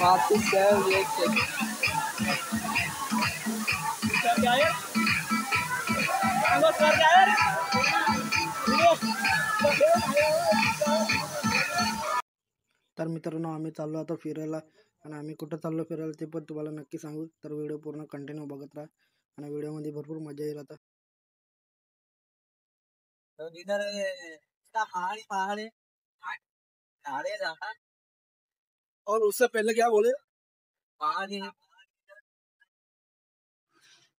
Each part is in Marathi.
तर मित्रांनो आम्ही चाललो आता फिरायला आणि आम्ही कुठं चाललो फिरायला ते पण तुम्हाला नक्की सांगू. तर व्हिडिओ पूर्ण कंटिन्यू बघत राहा आणि व्हिडिओमध्ये भरपूर मजा येईल. आता और उससे पहले क्या बोले.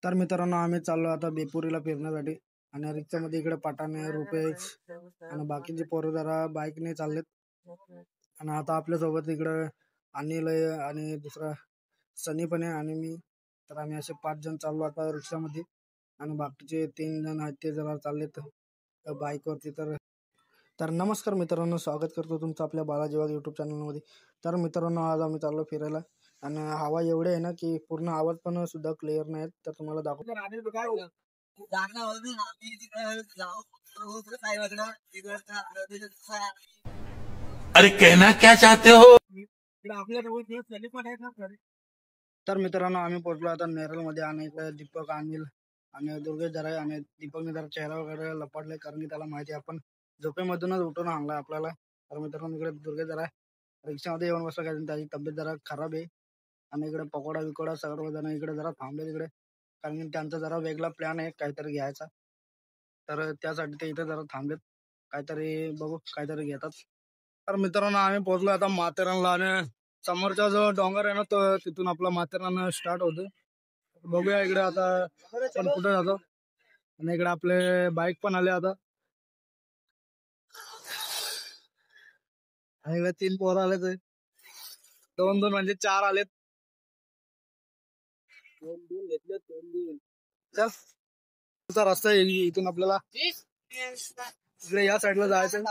तर मित्रांनो आम्ही चाललो आता बेपुरीला फिरण्यासाठी आणि रिक्षामध्ये इकडे पठाणे रुपेश आणि बाकीचे पोरं जरा बाईकने चाललेत आणि आता आपल्यासोबत इकडे अनिल आहे आणि दुसरा सनी पण आहे आणि मी. तर आम्ही असे 5 जण चाललो आता रिक्षामध्ये आणि बाकीचे 3 जण आहेत ते जरा चाललेत बाईकवरती. तर नमस्कार मित्रांनो, स्वागत करतो तुमचं आपल्या बालाजी वाघ यूट्यूब चॅनलमध्ये. तर मित्रांनो आज आम्ही चाललो फिरायला आणि हवा एवढे आहे ना की पूर्ण आवाज पण सुद्धा क्लिअर नाही. तर तुम्हाला दाखवतो. अरे कहना क्या चाहते हो. तर मित्रांनो आम्ही पोहोचलो आता नेरळमध्ये आणि इकडे दीपक अनिल आणि दुर्गेश जरा आहे आणि दीपकने जरा चेहरा वगैरे लपडलाय कारण की त्याला माहिती आपण झोपेमधूनच उठून आणलाय आपल्याला. तर मित्रांनो इकडे दुर्गेश जरा रिक्षामध्ये येऊन बसला कारण त्याची तब्येत जरा खराब आहे आणि इकडे पकोडा विकोडा सर्वजण इकडे जरा थांबले तिकडे कारण की त्यांचा जरा वेगळा प्लॅन आहे काहीतरी घ्यायचा. तर त्यासाठी ते इथे जरा थांबलेत, काहीतरी बघू काहीतरी घेतात. तर मित्रांनो आम्ही पोहोचलो आता माथेरानला आणि समोरचा जो डोंगर आहे ना तो तिथून आपला माथेरान स्टार्ट होतो. बघूया इकडे आता आपण कुठे जातो आणि इकडे आपले बाईक पण आले आता आणि इकडे 3 पोरं आले, 2 म्हणजे 4 आलेत. 2 घेतले 2. चल तुझा रस्ता आहे इथून आपल्याला इकडे या साईडला जायचं.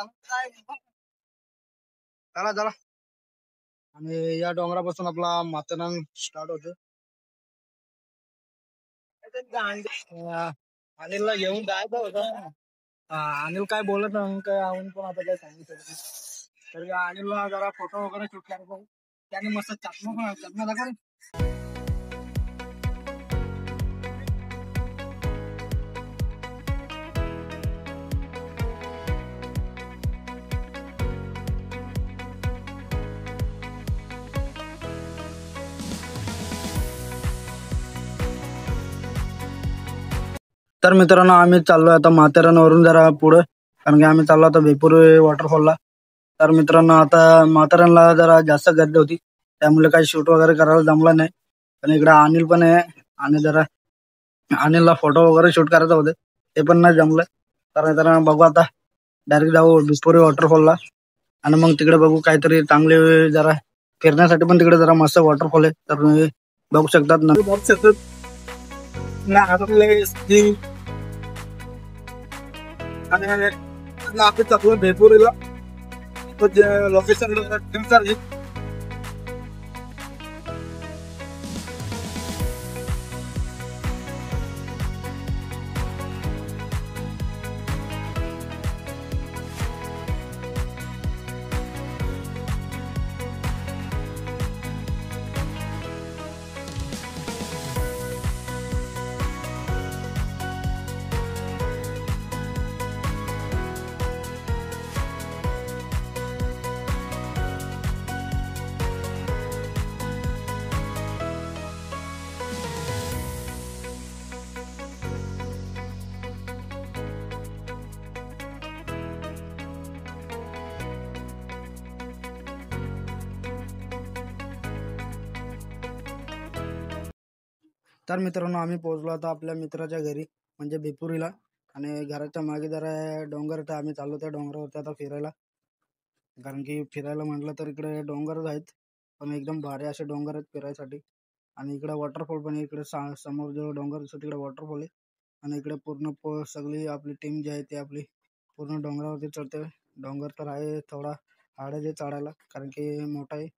चला चला आणि या डोंगरापासून आपला माथेरान स्टार्ट होतो. अनिलला घेऊन जायचं होतं. अनिल काय बोलत नाही काय आपण पण आता काय सांगू शकतो. तर अनिलला जरा फोटो वगैरे शूट करायचा त्याने मस्त चष्मा दाखव. तर मित्रांनो आम्ही चाललो आता माथेरानवरून जरा पुढे कारण की आम्ही चाललो आता बेपुरी वॉटरफॉलला. तर मित्रांनो आता माथेरानला जरा जास्त गर्दी होती त्यामुळे काही शूट वगैरे करायला जमला नाही. आणि इकडे अनिल पण आहे आणि जरा अनिलला फोटो वगैरे शूट करायचं होते ते पण नाही जमलं. तर मित्रांनो बघू आता डायरेक्ट जाऊ बेपुरी वॉटरफॉलला आणि मग तिकडे बघू काहीतरी चांगले जरा फिरण्यासाठी पण तिकडे जरा मस्त वॉटरफॉल आहे. तर तुम्ही बघू शकतात ना. आपण चालू बेपुरीला लोकेशन तर मित्रांनो आम्ही पोहोचलो आता आपल्या मित्राच्या घरी म्हणजे बेपुरीला आणि घराच्या मागे जरा डोंगर आहे. आम्ही चाललो त्या डोंगरावरती आता फिरायला कारण की फिरायला म्हटलं तर इकडे डोंगरच आहेत पण एकदम भारी असे डोंगर आहेत फिरायसाठी. आणि इकडे वॉटरफॉल पण आहे. इकडे समोर जो डोंगर दिसतो तिकडे वॉटरफॉल आहे आणि इकडे पूर्ण सगळी आपली टीम जी आहे ती आपली पूर्ण डोंगरावरती चढते. डोंगर तर आहे थोडा हार्ड आहे चढायला कारण की मोठा आहे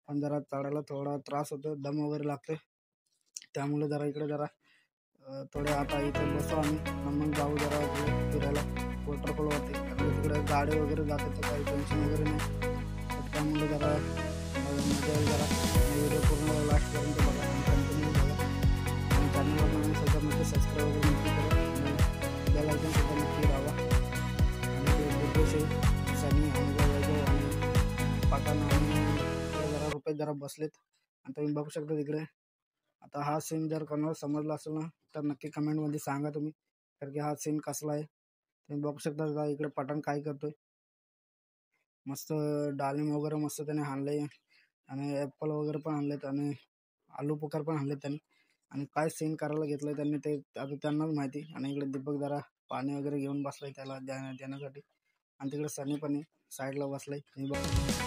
पण जरा चढायला थोडा त्रास होतो, दम वगैरे लागते. त्यामुळे जरा इकडे जरा थोडे आता इथे बसू आम्ही मग जाऊ जरा फिरायला वॉटरफॉलवरती कारण तिकडे गाडी वगैरे जाते तर काही टेन्शन वगैरे नाही. त्यामुळे जरा मजा येईल जरा रुपये जरा बसलेत आणि तुम्ही बघू शकता तिकडे. आता हा सीन जर कोणाला समजला असेल ना तर नक्की कमेंटमध्ये सांगा तुम्ही, कारण की हा सीन कसला आहे. तुम्ही बघू शकता इकडे पठाण काय करतोय. मस्त डाळिंब वगैरे मस्त त्याने आणले आणि ॲपल वगैरे पण आणलेत आणि आलू पुकार पण आणलेत त्यांनी. आणि काय सीन करायला घेतलंय त्यांनी ते आता त्यांनाच माहिती. आणि इकडे दीपक जरा पाणी वगैरे घेऊन बसलाय त्याला देण्यासाठी. आणि तिकडे सनी पण साईडला बसलाय. तुम्ही बघा.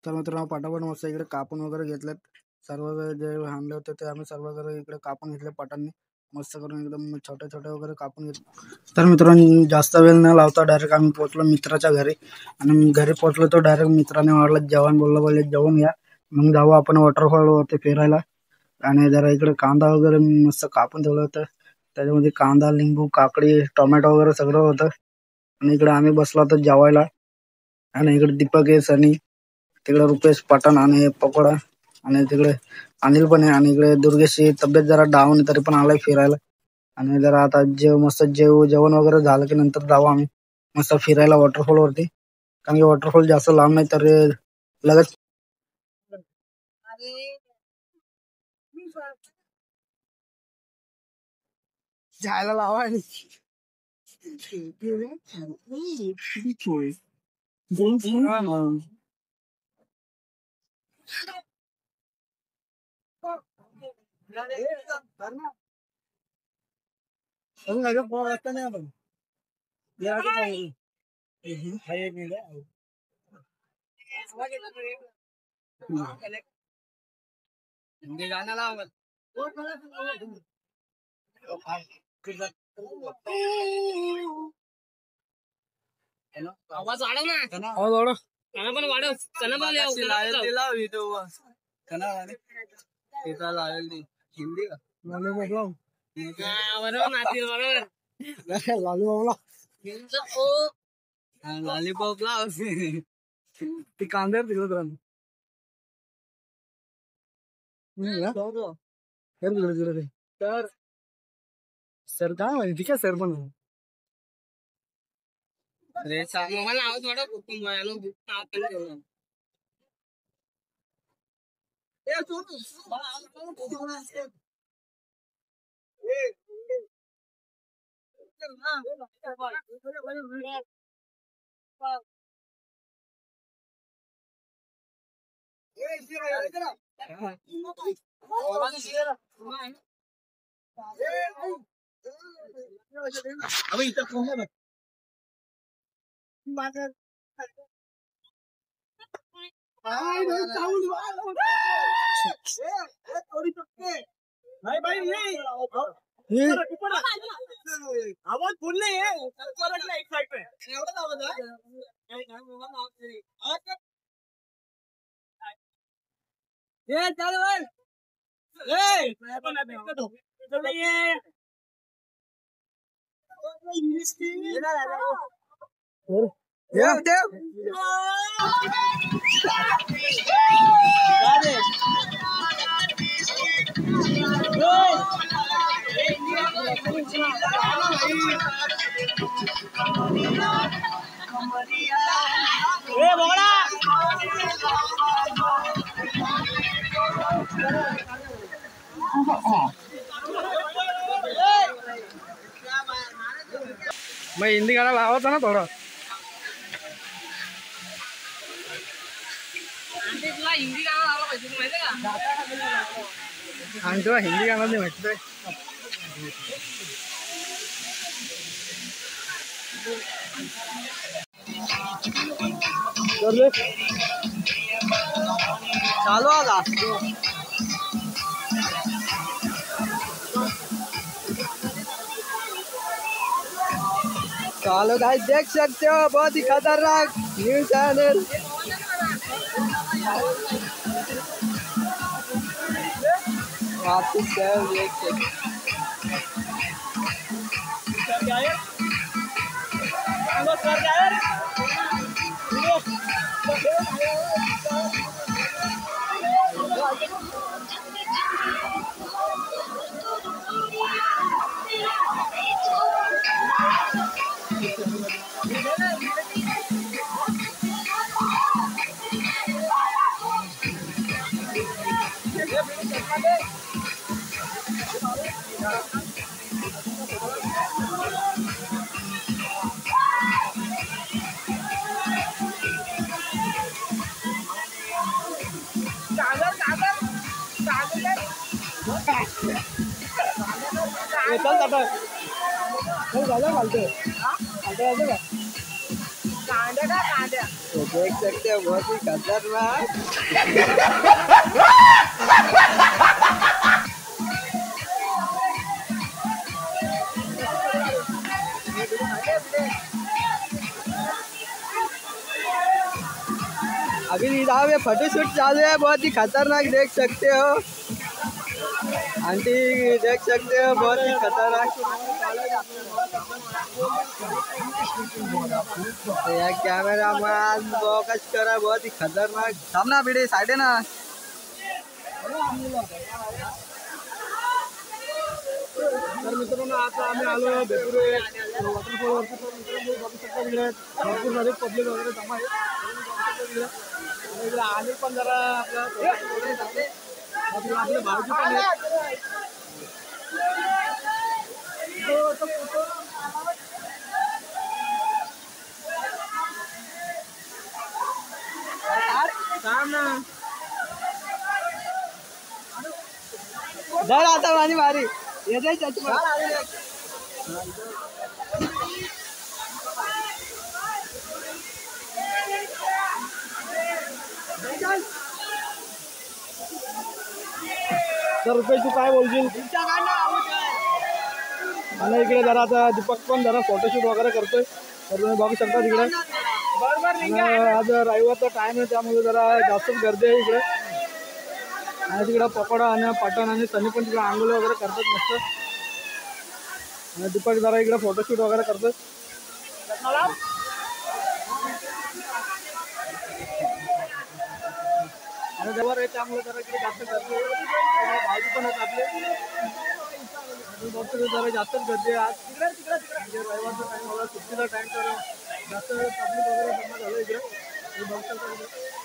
तर मित्रांनो पटापट मस्त इकडे कापून वगैरे घेतलेत. सर्व जे आणले होते ते आम्ही सर्व वगैरे इकडे कापून घेतले पटांनी मस्त करून एकदम छोटे छोटे वगैरे कापून घेतले. तर मित्रांनो जास्त वेळ न लावता डायरेक्ट आम्ही पोहोचलो मित्राच्या घरी. आणि घरी पोहोचलो तो डायरेक्ट मित्राने वाढलं जेवण बोलले जेवून या मग जाऊ आपण वॉटरफॉल वरती फिरायला. आणि जरा इकडे कांदा वगैरे मस्त कापून ठेवलं होतं. त्याच्यामध्ये कांदा लिंबू काकडी टोमॅटो वगैरे सगळं होतं. आणि इकडे आम्ही बसलो होतो जेवायला. आणि इकडे दीपक आहे सनी तिकडे रुपेश पठाण आणि पकोडा आणि तिकडे अनिल पण आहे. आणि इकडे दुर्गेशची तब्येत जरा डाऊन आहे तरी पण आलाय फिरायला. आणि जरा आता मस्त जेवण वगैरे झालं की नंतर जाऊ आम्ही मस्त फिरायला वॉटरफॉल वरती, कारण की वॉटरफॉल जास्त लांब नाही तर लगेच जायला लावा. गाणं लावा. आवाज वाढव ना. आवाज वाढव. त्यांना पण वाढव. त्यांना पण लावेल हिंदी का लॉलीपॉप लाव. ती कांद्यावर दिलं तर सर काय माहिती ठीक आहे सर पण मला आवाज वाटत. आवाज बोलले मैं हिंदी गाना लावा था ना थोड़ा. हिंदी गाना लावला पाहिजे माहिती का. आणि तुला हिंदी गाणं नाही माहिती. चालू आला. चलो गाइस देख सकते हो बहुत ही खतरनाक न्यूज चैनल. वापस चल आता चल झालं घालते घालते का कांद्या का कांद्या तो देख सकते हो बहुत ही खतरनाक अभी यहाँ पे फोटोशूट चालू है बहुत ही खतरनाक देख सकते हो आंटी देख सकते हो बहुत ही खतरनाक कैमरा मैन फोकस करा बहुत ही खतरनाक सामना भिड़े साइड ना तर मित्रांनो आता आम्ही आलो बेपुरे वॉटरफॉल वरती बघू शकता इकडे भरपूर सारे पब्लिक वगैरे जमा आहे इकडे आले पण जरा आपले भाऊजी पण आहेत धर आता माझी भारी येते चष्मा तर रुपये तू काय बोलशील आणि इकडे जरा आता दीपक पण जरा फोटोशूट वगैरे करतोय तर तुम्ही बघू शकता तिकडे आज रविवारचा टाइम आहे त्यामुळे जरा जास्तच गर्दी आहे इकडे आणि तिकडे पकोडा आणि पटण आणि सनी पण तिकडे आंघोळी वगैरे करतात मस्त आणि दीपक जरा इकडे फोटोशूट वगैरे करतोय आणि जवळ आहे त्यामुळे जरा इकडे जास्त गर्दी भाजी पण आहेत आपले जरा जास्तच गर्दी आहे आज म्हणजे रविवारचा टाइम होला सुट्टीचा टाइम तर जास्त पब्लिक वगैरे जमा झालं इकडे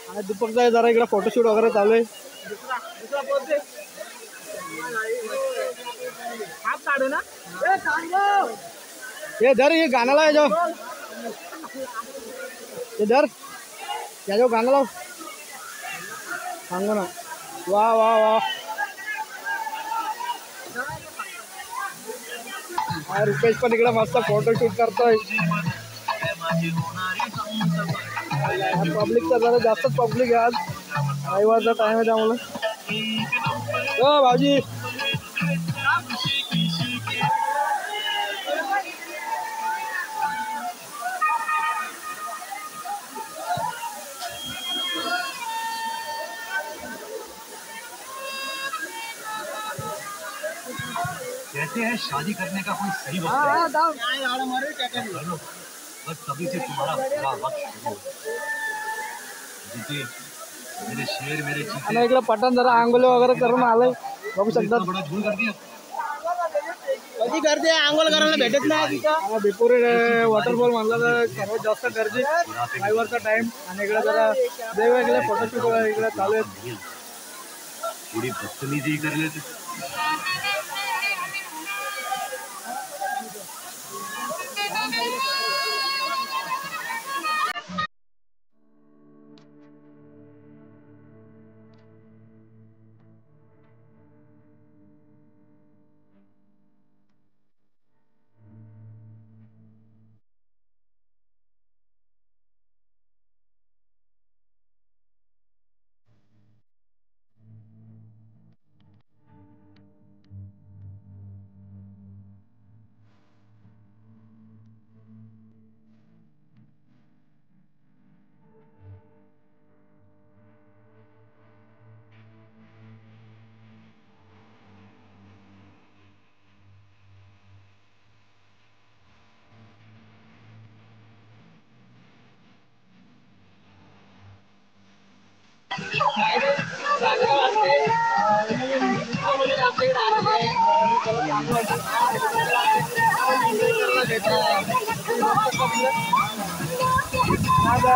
आणि दीपकचा जरा इकडे फोटोशूट वगैरे चालू आहे हात काढू ना हे धर हे गाणं लाव याच्यावर हे धर याच्यावर गाणं लाव सांगू ना वा वा वा रुपेश पण इकडे मस्त फोटोशूट करतोय पब्लिकचा जरा जास्तच पब्लिक आहे आज रविवारचा टाइम आहे त्यामुळे हो भाऊजी कहते हैं शादी करने का कोई सही वक्त है बस तभी से तुम्हारा बुरा वक्त शुरू जीते मेरे शेर मेरे चीते इकडे पटण जरा आंघोळी वगैरे करून आलंय बघू शकता बड़ा झूल कर दिया कधी गर्दी आंघोळ करायला भेटत नाही बेपुरे वॉटरफॉल म्हणलं तर सर्वात जास्त गर्दी रविवारचा टाइम आणि इकडे जरा वेगवेगळे फोटोशूट इकडे चालू आहेत थोड़ी बदतमीजी कर लेते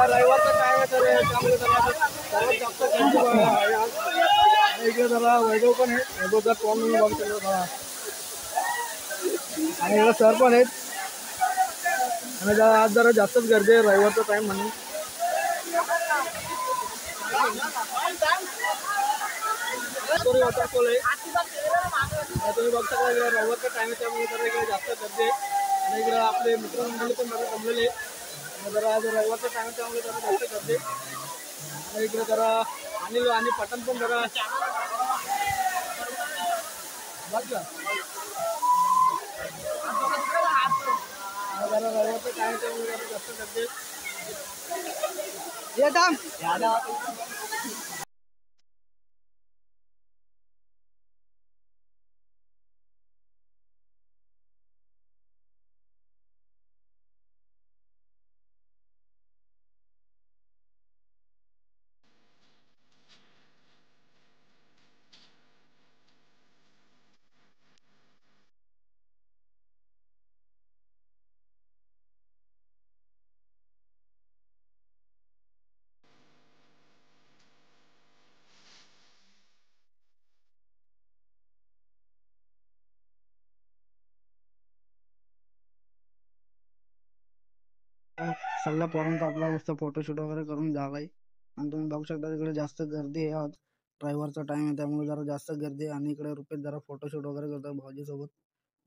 रविवारचा टाइम आहे तर त्यामुळे सर्वात जास्त गर्दी आहे आज. इकडे जरा वैभव पण आहे, वैभवचा टॉन म्हणून बघू शकतो आणि इकडे सर पण आहेत आणि आज जरा जास्तच गर्दी आहे रविवारचा टाइम म्हणून. वॉटरफॉल आहे तुम्ही बघता का इकडे रविवारचा टाइम आहे त्यामुळे जरा इकडे जास्त गर्दी आहे आणि इकडे आपले मित्रमंडळी पण जरा जमलेले जरा आज रविवारचा टाइम आहे त्यामुळे जरा जास्त गर्दी आणि इकडे जरा अनिल आणि पटन पण जरा बघा जरा रविवारचा टाइम त्यामुळे जरा जास्त गर्दी सगळ्या पोरांचा आपला मस्त फोटोशूट वगैरे करून झालाय आणि तुम्ही बघू शकता इकडे जास्त गर्दी आहे आज ड्रायव्हरचा टाइम आहे त्यामुळे जरा जास्त गर्दी आहे आणि इकडे रुपेश जरा फोटोशूट वगैरे करतो भाऊजी सोबत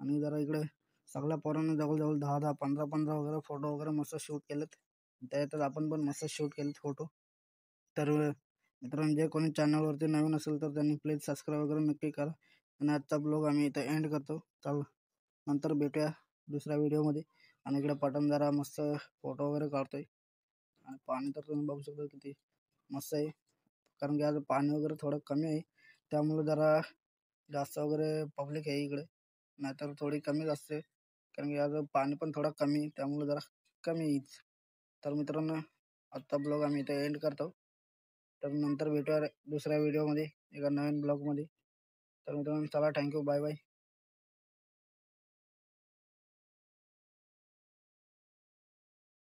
आणि जरा इकडे सगळ्या पोरांनी जवळजवळ 10 15 वगैरे फोटो वगैरे मस्त शूट केलेत त्याच्यात आपण पण मस्त शूट केलेत फोटो तर मित्रांनो जे कोणी चॅनलवरती नवीन असेल तर त्यांनी प्लीज सबस्क्राईब वगैरे नक्की करा आणि आजचा ब्लॉग आम्ही इथं एंड करतो चल नंतर भेटूया दुसऱ्या व्हिडिओमध्ये आणि इकडे पटन जरा मस्त फोटो वगैरे काढतोय आणि पाणी तर तुम्ही बघू शकता किती मस्त आहे कारण की आज पाणी वगैरे थोडं कमी आहे त्यामुळे जरा जास्त वगैरे पब्लिक आहे इकडे नाहीतर थोडी कमीच असते कारण की आज पाणी पण थोडं कमी आहे त्यामुळे जरा कमी येईल तर मित्रांनो आजचा ब्लॉग आम्ही इथे एंड करतो तर नंतर भेटूया दुसऱ्या व्हिडिओमध्ये एका नवीन ब्लॉगमध्ये तर मित्रांनो चला थँक्यू बाय बाय